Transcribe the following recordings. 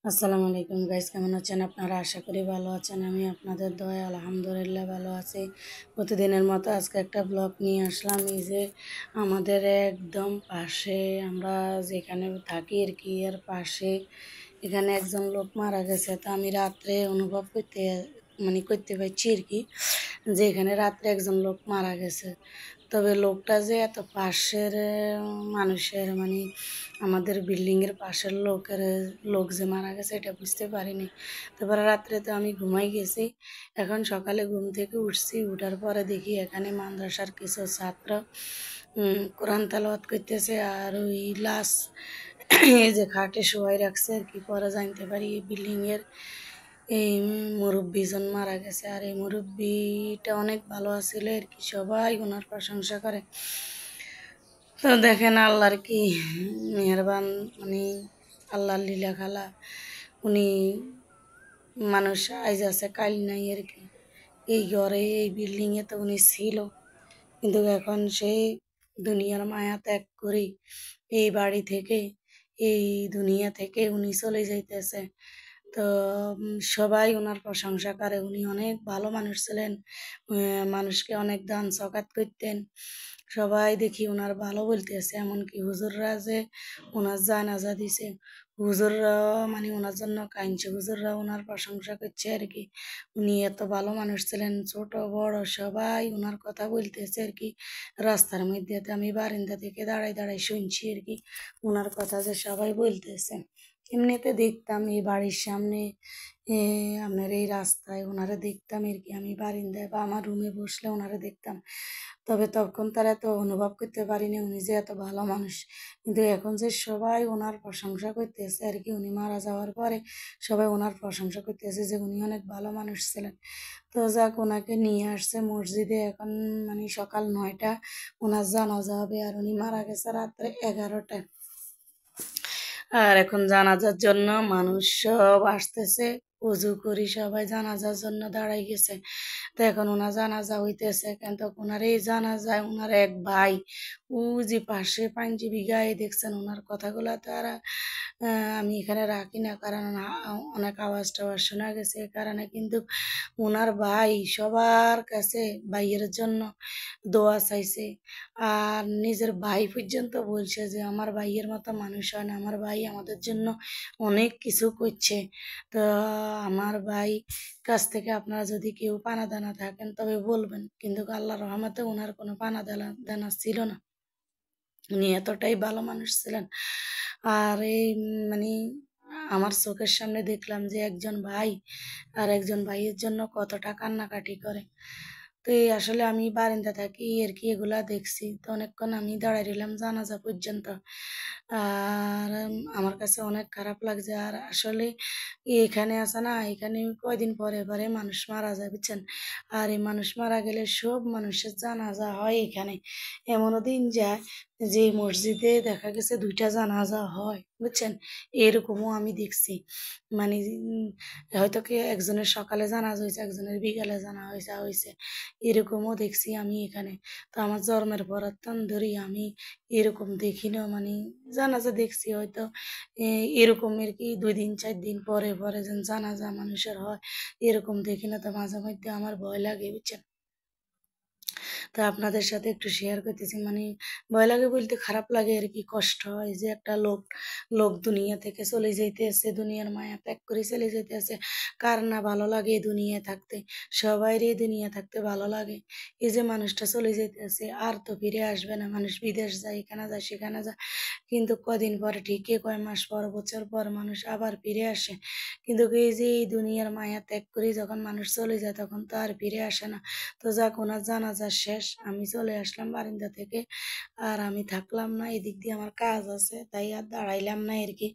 আসসালামু আলাইকুম গাইস, কেমন আছেন আপনারা? আশা করি ভালো আছেন। আমি আপনাদের দয়ায় আলহামদুলিল্লাহ ভালো আছি। প্রতিদিনের মতো আজকে একটা ব্লগ নিয়ে আসলাম। এই যে আমাদের একদম পাশে, আমরা যেখানে থাকি আর কি, এর পাশে এখানে একজন লোক মারা গেছে। তো আমি রাত্রে অনুভব করতে পারছি আর কি, যে এখানে রাত্রে একজন লোক মারা গেছে। তবে লোকটা যে এত পাশের মানুষের, আমাদের বিল্ডিংয়ের পাশের লোক যে মারা গেছে এটা বুঝতে পারিনি। তারপরে রাত্রে তো আমি ঘুমাই গেছি। এখন সকালে ঘুম থেকে উঠছি, উঠার পরে দেখি এখানে মাদ্রাসার কিছু ছাত্র কোরআন তেলাওয়াত করতেছে। আর ওই লাশ এই যে খাটে শোয়াই রাখছে আর কি। পরে জানতে পারি এই বিল্ডিংয়ের এই মুরব্বীজন মারা গেছে। আর এই মুরব্বীটা অনেক ভালো আছিল আর কি, সবাই ওনার প্রশংসা করে। তো দেখেন আল্লাহর কি মেহেরবান, মানে আল্লাহর লীলা খেলা। উনি মানুষ আইজ আছে কাল নাই আর কি। এই ঘরে এই বিল্ডিংয়ে তো উনি ছিল, কিন্তু এখন সেই দুনিয়ার মায়া ত্যাগ করে এই বাড়ি থেকে, এই দুনিয়া থেকে উনি চলে যাইতেছে। তো সবাই ওনার প্রশংসা করে। উনি অনেক ভালো মানুষ ছিলেন, মানুষকে অনেক দান সকাত করতেন। সবাই দেখি ওনার ভালো বলতেছে, এমনকি হুজুররা যে ওনার জানাজা দিছে, হুজুররাও ওনার জন্য কাঁদছে, হুজুররাও ওনার প্রশংসা করছে আর কি। উনি এত ভালো মানুষ ছিলেন, ছোট বড় সবাই ওনার কথা বলতেছে আর কি। রাস্তার মধ্যে আমি বারান্দা থেকে দাঁড়াই দাঁড়াই শুনছি আর কি ওনার কথা যে সবাই বলতেছে। এমনিতে দেখতাম এই বাড়ির সামনে, আপনার এই রাস্তায় ওনারা দেখতাম আর কি। আমি বারিন্দায় বা আমার রুমে বসলে ওনারা দেখতাম। তবে তখন তারা তো অনুভব করতে পারিনি উনি যে এত ভালো মানুষ। কিন্তু এখন যে সবাই ওনার প্রশংসা করতেছে আর কি, উনি মারা যাওয়ার পরে সবাই ওনার প্রশংসা করতেছে যে উনি অনেক ভালো মানুষ ছিলেন। তো যাক, ওনাকে নিয়ে আসছে মসজিদে। এখন সকাল 9টা ওনার জানাজা হবে, আর উনি মারা গেছে রাত্রে 11টায়। আর এখন জানাজার জন্য মানুষ সব আসতেছে, উজু করি সবাই জানাজার জন্য দাঁড়াই গেছে। তো এখন ওনার জানাজা হইতেছে, কিন্তু ওনার এই জানাজায় ওনার এক ভাই, ও যে পাশে পাঞ্জাবি গায়ে দেখছেন, ওনার কথাগুলো তো আর আমি এখানে রাখি না, কারণ অনেক আওয়াজ টাওয়াজ শোনা গেছে এ কারণে। কিন্তু ওনার ভাই সবার কাছে ভাইয়ের জন্য দোয়া চাইছে। আর নিজের ভাই পর্যন্ত বলছে যে আমার ভাইয়ের মতো মানুষ হয় না, আমার ভাই আমাদের জন্য অনেক কিছু করছে। তো আমার ভাই কাছ থেকে আপনারা যদি কেউ পানা দানা থাকেন তবে বলবেন। কিন্তু আল্লাহর রহমতে ওনার কোনো পানা দানা দানা ছিল না, উনি এতটাই ভালো মানুষ ছিলেন। আর এই মানে আমার চোখের সামনে দেখলাম যে একজন ভাই আর একজন ভাইয়ের জন্য কতটা কান্নাকাটি করে। তো এই আসলে আমি বারান্দা থাকি আর কি, এগুলা দেখছি। তো অনেকক্ষণ আমি দাঁড়াই রইলাম জানাজা পর্যন্ত। আর আমার কাছে অনেক খারাপ লাগছে। আর আসলে এখানে আছে না, এখানে কয়দিন পরে পরে মানুষ মারা যায় বুঝছেন। আর এই মানুষ মারা গেলে সব মানুষের জানাজা হয় এখানে। এমনও দিন যায় যে মসজিদে দেখা গেছে 2টা জানাজা হয় বুঝছেন। এরকমও আমি দেখছি। মানে হয়তো কি একজনের সকালে জানাজা হয়েছে, একজনের বিকালে হয়েছে, এরকমও দেখছি আমি এখানে। তো আমার জন্মের পর ধরি আমি এরকম দেখি না, জানাজা দেখছি হয়তো এরকম আর কি 2 দিন 4 দিন পরে পরে যেন জানাজা মানুষের হয়, এরকম দেখি না। তো মাঝে মধ্যে আমার ভয় লাগে বুঝছেন। তো আপনাদের সাথে একটু শেয়ার করতেছি। ভয় লাগে বলতে খারাপ লাগে আর কি, কষ্ট হয় যে একটা লোক লোক দুনিয়া থেকে চলে যাইতেছে, দুনিয়ার মায়া ত্যাগ করে চলে যাইতেছে। কার না ভালো লাগে এই দুনিয়া থাকতে? সবাইর এই দুনিয়া থাকতে ভালো লাগে। এই যে মানুষটা চলে যাইতেছে আর তো ফিরে আসবে না। মানুষ বিদেশ যায়, এখানে যায় সেখানে যায়, কিন্তু কদিন পরে ঠিকই কয় মাস পর বছর পর মানুষ আবার ফিরে আসে। কিন্তু এই যে এই দুনিয়ার মায়া ত্যাগ করে যখন মানুষ চলে যায় তখন তো আর ফিরে আসে না। তো যাক, ওনার জানাজা শেষ, আমি চলে আসলাম বারিন্দা থেকে। আর আমি থাকলাম না, এদিক দিয়ে আমার কাজ আছে তাই আর দাঁড়াইলাম না আর কি।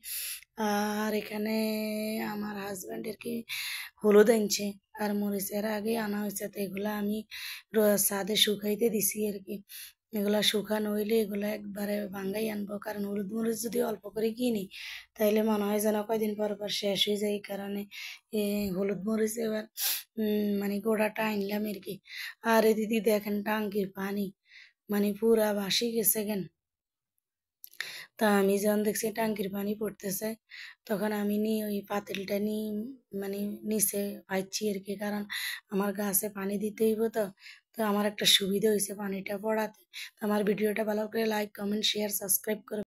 আর এখানে আমার হাজব্যান্ড আর কি হলুদ আনছে আর মরিচের আগে আনা হয়েছে। তো এগুলা আমি ছাদে শুকাইতে দিছি আর কি। এগুলা শুকানো হইলে এগুলা একবারে ভাঙ্গাই আনবো, কারণ হলুদ মরিচ যদি অল্প করে কিনি তাইলে মনে হয় যেন কয়দিন পর পর শেষ হয়ে যায়। এই কারণে হলুদ মরিচ এবার গোড়াটা আনলাম আর কি। আর দিদি দেখেন টাঙ্কির পানি পুরা ভাসি গেছে কেন। তা আমি যখন দেখছি ট্যাঙ্কির পানি পড়তেছে, তখন আমি ওই পাতিলটা নিয়ে মানে নিচে পাইছি আর কি, কারণ আমার গাছে পানি দিতে হইব। তো তো আমার একটা সুবিধা হয়েছে পানিটা পড়াতে। তো আমার ভিডিওটা ভালো করে লাইক, কমেন্ট, শেয়ার, সাবস্ক্রাইব করে